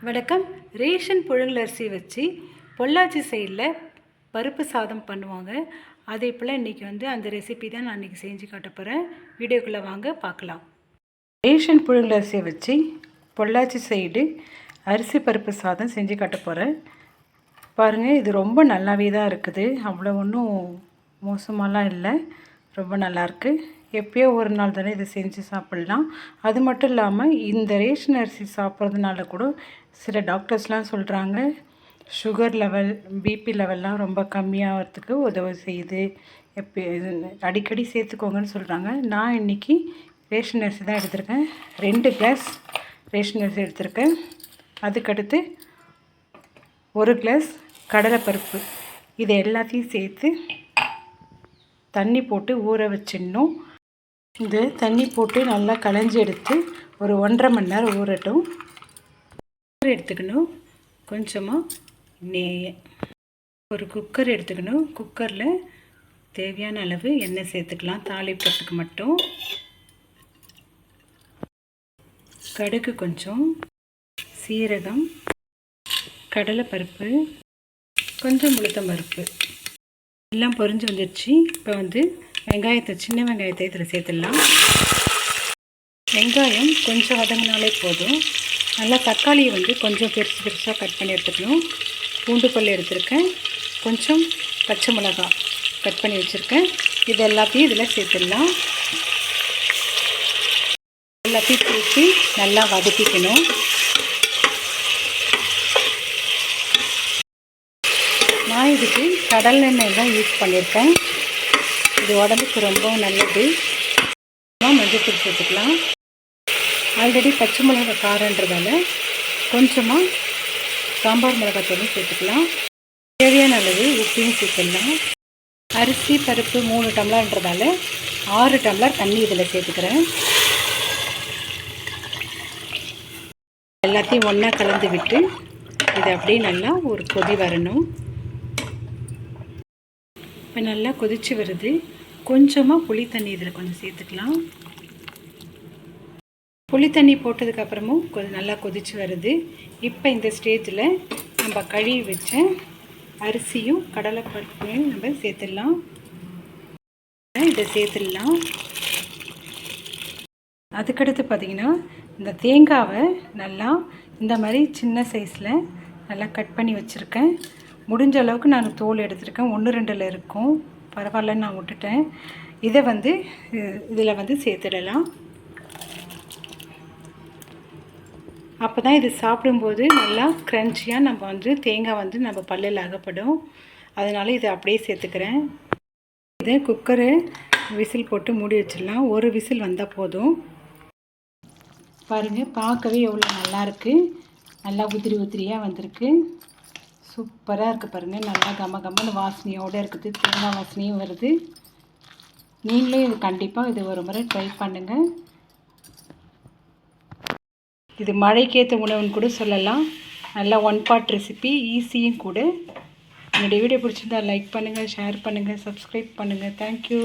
வணக்கம். ரேஷன் புழுங்கலரிசி வச்சு பொள்ளாச்சி சைடில் பருப்பு சாதம் பண்ணுவாங்க. அதே போல் இன்றைக்கி அந்த ரெசிபி தான் நான் இன்றைக்கி செஞ்சு காட்ட போகிறேன். வீடியோக்குள்ளே வாங்க பார்க்கலாம். ரேஷன் புழுங்கலரிசியை வச்சு பொள்ளாச்சி சைடு அரிசி பருப்பு சாதம் செஞ்சு காட்ட போகிறேன். பாருங்கள், இது ரொம்ப நல்லாவே தான் இருக்குது. அவ்வளோ ஒன்றும் மோசமாலாம் இல்லை, ரொம்ப நல்லாயிருக்கு. எப்போயோ ஒரு நாள் தானே இதை செஞ்சு சாப்பிட்லாம். அது மட்டும் இல்லாமல் இந்த ரேஷன் அரிசி சாப்பிட்றதுனால கூட சில டாக்டர்ஸ்லாம் சொல்கிறாங்க, சுகர் லெவல், பிபி லெவல்லாம் ரொம்ப கம்மியாகிறதுக்கு உதவி செய்யுது. அடிக்கடி சேர்த்துக்கோங்கன்னு சொல்கிறாங்க. நான் இன்றைக்கி ரேஷன் அரிசி தான் எடுத்திருக்கேன். 2 கிளாஸ் ரேஷன் அரிசி எடுத்திருக்கேன். அதுக்கடுத்து 1 கிளாஸ் கடலைப்பருப்பு. இதை எல்லாத்தையும் சேர்த்து தண்ணி போட்டு ஊற வச்சிடணும். இந்த தண்ணி போட்டு நல்லா களைஞ்சி எடுத்து ஒரு 1.5 மணி நேரம் ஊறட்டும். எடுத்துக்கணும். கொஞ்சமாக நெய், ஒரு குக்கர் எடுத்துக்கணும். குக்கரில் தேவையான அளவு எண்ணெய் சேர்த்துக்கலாம். தாளிப்பத்துக்கு மட்டும் கடுகு, கொஞ்சம் சீரகம், கடலைப்பருப்பு, கொஞ்சம் உளுத்தம்பருப்பு எல்லாம் பொரிஞ்சு வந்துடுச்சு. இப்போ வெங்காயத்தை, சின்ன வெங்காயத்தை இதில் சேர்த்துடலாம். வெங்காயம் கொஞ்சம் வதங்கினாலே போதும். நல்லா தக்காளியை கொஞ்சம் பெருசாக கட் பண்ணி எடுத்துக்கணும். பூண்டு பல் எடுத்துருக்கேன். கொஞ்சம் பச்சை மிளகாய் கட் பண்ணி வச்சுருக்கேன். இது எல்லாத்தையும் இதில் சேர்த்துடலாம். எல்லாத்தையும் சேர்த்து நல்லா வதக்கிக்கணும். நான் இதுக்கு கடல் எண்ணெய் தான் யூஸ் பண்ணியிருக்கேன். இது உடம்புக்கு ரொம்ப நல்லது. மஞ்சள் சேர்த்துக்கலாம். ஆல்ரெடி பச்சை மிளகாய் காரன்றதால கொஞ்சமாக சாம்பார் மிளகாத்தூளும் சேர்த்துக்கலாம். தேவையான அளவு உப்பையும் சேர்த்துக்கலாம். அரிசி பருப்பு 3 டம்ளர்ன்றதால 6 டம்ளர் தண்ணி இதில் சேர்த்துக்கிறேன். எல்லாத்தையும் ஒன்றா கலந்து விட்டு இது அப்படியே நல்லா ஒரு கொதி வரணும். இப்போ நல்லா கொதித்து வருது. கொஞ்சமாக புளி தண்ணி இதில் கொஞ்சம் சேர்த்துக்கலாம். புளி தண்ணி போட்டதுக்கப்புறமும் கொஞ்சம் நல்லா கொதித்து வருது. இப்போ இந்த ஸ்டேஜில் நம்ம கழுவி வச்ச அரிசியும் கடலைப்பருப்பையும் நம்ம சேர்த்துடலாம். இதை சேர்த்துடலாம். அதுக்கடுத்து பார்த்திங்கன்னா, இந்த தேங்காவை நல்லா இந்த மாதிரி சின்ன சைஸில் நல்லா கட் பண்ணி வச்சுருக்கேன். முடிஞ்ச அளவுக்கு நான் தோல் எடுத்துருக்கேன். 1-2 இருக்கும், பரவாயில்லன்னு நான் விட்டுட்டேன். இதை இதில் சேர்த்துடலாம். அப்போ தான் இது சாப்பிடும்போது நல்லா க்ரன்ச்சியாக நம்ம தேங்காய் நம்ம பல்லில் அகப்படும். அதனால் இதை அப்படியே சேர்த்துக்கிறேன். இதை குக்கரை விசில் போட்டு மூடி வச்சிடலாம். ஒரு விசில் வந்தால் போதும். பாருங்கள், பார்க்கவே எவ்வளோ நல்லாயிருக்கு. நல்லா உதிரியாக வந்திருக்கு. சூப்பராக இருக்குது பாருங்கள். நல்லா கம்மன்னு வாசனையோடு இருக்குது. தேங்காய் வாசனையும் வருது. நீங்களும் இது கண்டிப்பாக இது ஒரு முறை ட்ரை பண்ணுங்கள். இது மழைக்கேற்ற உணவுன்னு கூட சொல்லலாம். நல்லா 1 பாட் ரெசிபி, ஈஸியும் கூட. என்னுடைய வீடியோ பிடிச்சிருந்தால் லைக் பண்ணுங்கள், ஷேர் பண்ணுங்கள், சப்ஸ்கிரைப் பண்ணுங்கள். தேங்க்யூ.